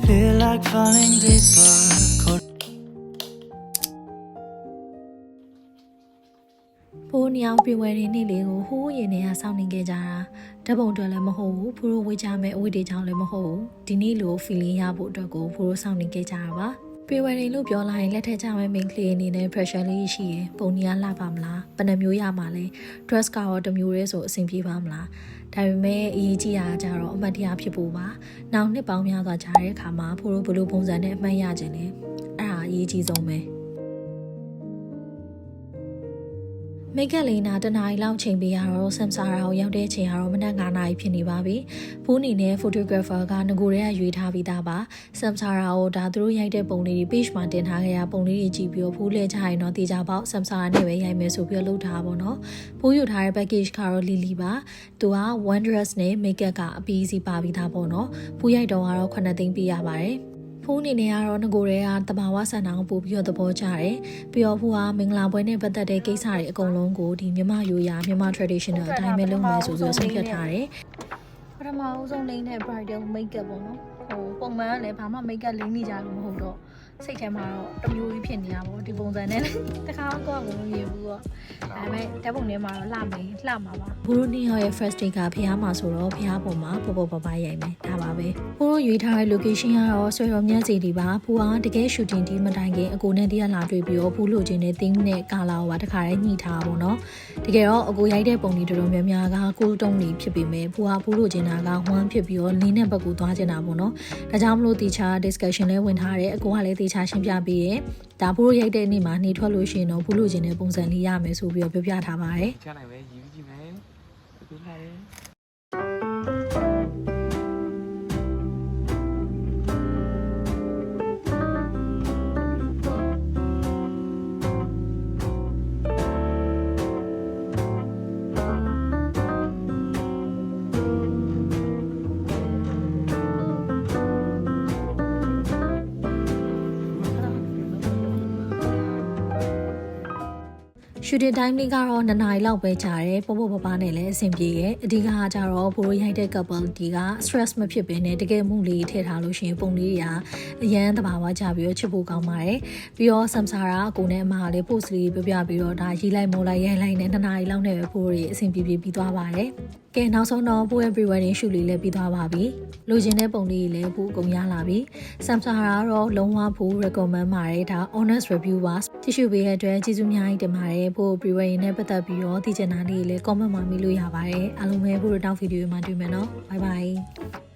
feel like falling deeper. Poor Niao be wearing nearly who in a sounding gajara. Double dollar maho, poor which I may with it on maho. Dinilo feeling yabo drago, poor sounding gajara. Be wearing loop your line, let it time make clean in a pressure she, Ponia la pamla, Panamuya male, dress cow the mures or simpi pamla. ဒါပေမဲ့အရေးကြီးတာကြတော့အမှတ်တရဖြစ်ဖို့ပါ။နောက်နှစ်ပေါင်းများစွာကြာတဲ့အခါမှာဖိုးတို့ဘလို့ပုံစံနဲ့အမှတ်ရခြင်းလဲ။အဲ့ဒါအရေးကြီးဆုံးပဲ။မိတ်ကလေးနာတနားရီလောက်ချိန်ပေးရတော့ဆမ်ဆာရာကိုရောက်တဲ့ချိန်ကတော့မနက်9 နာရီဖြစ်နေပါပြီ။ဖိုးအနေနဲ့ photographer ကငကိုရဲရွေးထားပြီးသားပါ။ဆမ်ဆာရာကိုဒါသူတို့ရိုက်တဲ့ပုံလေးတွေ page မှာတင်ထားခဲ့ရပုံလေးတွေကြည့်ပြီးတော့ဖိုးလဲချရင်တော့တေချာပေါက်ဆမ်ဆာရာနဲ့ပဲရိုက်မယ်ဆိုပြီးလုပ်ထားပါတော့။ဖိုးယူထားတဲ့ package ကတော့လီလီပါ။သူက one dress နဲ့ makeup ကအပီးစီပါပြီးသားပေါ့နော်။ဖိုးရိုက်တော့ကတော့9 သိန်းပေးရပါတယ်။ဖုန်းအနေနဲ့ကတော့ငကိုရဲကတဘာဝဆန္ဒကိုပို့ပြီးတော့သဘောကျတယ်ပြီးတော့ဖူကမင်္ဂလာပွဲနဲ့ပတ်သက်တဲ့ကိစ္စတွေအကုန်လုံးကိုဒီမြန်မာရိုးရာမြန်မာ traditional အတိုင်းပဲလုပ်မယ်ဆိုပြီးဆုံးဖြတ်ထားတယ်ပထမအဆုံးလိမ့်တဲ့ bridal makeup ပေါ့နော်ဟိုပုံမှန်ကလည်းဘာမှ makeup လိမ့်နေကြလို့မဟုတ်တော့စိတ်ထဲမှာတော့တမျိုးကြီးဖြစ်နေတာပေါ့ဒီပုံစံနဲ့တခါတော့ကိုယ်မမြင်ဘူးပေါ့ဒါပေမဲ့ဓာတ်ပုံထဲမှာတော့လှမှာပါဘိုးတို့နေရဲ့ first day ကဖျားမှာဆိုတော့ဖျားပုံမှာပေါ်ပရိုက်မယ်ဒါပါပဲဘိုးတို့ရွေးထားတဲ့ location ကတော့ဆွေတော်မြတ်စီဒီပါဖူကတကယ် shooting ဒီမတိုင်ခင်အကိုနဲ့တရက်လာတွေ့ပြီးတော့ဖူးလိုချင်တဲ့ theme နဲ့ကာလာကိုပါတခါတည်းညှိထားပါတော့တကယ်တော့အကိုရိုက်တဲ့ပုံတွေတော်တော်များများကကိုတုံးနေဖြစ်ပေမဲ့ဖူကဖူးလိုချင်တာက1ဖြစ်ပြီးတော့လင်းတဲ့ဘက်ကိုသွားချင်တာပေါ့နော်ဒါကြောင့်မလို့တီချာ discussion လဲဝင်ထားတယ်အကိုကလည်းတီချာရှင်းပြပေးတယ်ဒါဘိုးရိုက်တဲ့နေ့မှာနေထွက်လို့ရှိရင်တော့ဖူးလိုချင်တဲ့ပုံစံလေးရမယ်ဆိုပြီးတော့ပြောပြထားပါတယ်ချနိုင်ပဲယူကြည့်မယ်အခုလာတယ်ရှူတင်တိုင်းလေးကတော့2 နာရီလောက်ပဲကြာတယ်ပေါ့ပပနဲ့လည်းအဆင်ပြေရဲ့အဓိကကကြတော့ဘိုးရိုက်တဲ့ couple ဒီက stress မဖြစ်ဘဲနဲ့တကယ်မှုလေးထည့်ထားလို့ရှိရင်ပုံလေးတွေကအရန်တဘာဝကြပြီးတော့ချစ်ဖို့ကောင်းပါတယ်ပြီးတော့ဆမ်ဆာရာအကိုနဲ့အမကလည်း post လေးပြပြီးတော့ဒါရေးလိုက်မိုးလိုက်ရိုက်လိုက်နဲ့2 နာရီလောက်နဲ့ပဲဘိုးတွေအဆင်ပြေပြီးသွားပါတယ်ကဲနောက်ဆုံးတော့ဘိုးရဲ့ pre-wedding shoot လေးလည်းပြီးသွားပါပြီလိုချင်တဲ့ပုံလေးတွေလည်းဘိုးအကုန်ရလာပြီဆမ်ဆာရာကတော့လုံးဝဘိုး recommend ပါတယ်ဒါ honest review ပါကြည့်ရှုပေးတဲ့အတွက်ကျေးဇူးအများကြီးတင်ပါတယ်ဘိုး pre-wedding နဲ့ပတ်သက်ပြီးတော့သိချင်တာလေးတွေလည်း comment မှာမေးလို့ရပါတယ်အားလုံးပဲဘိုးတို့နောက်ဗီဒီယိုမှာတွေ့မယ်နော် bye bye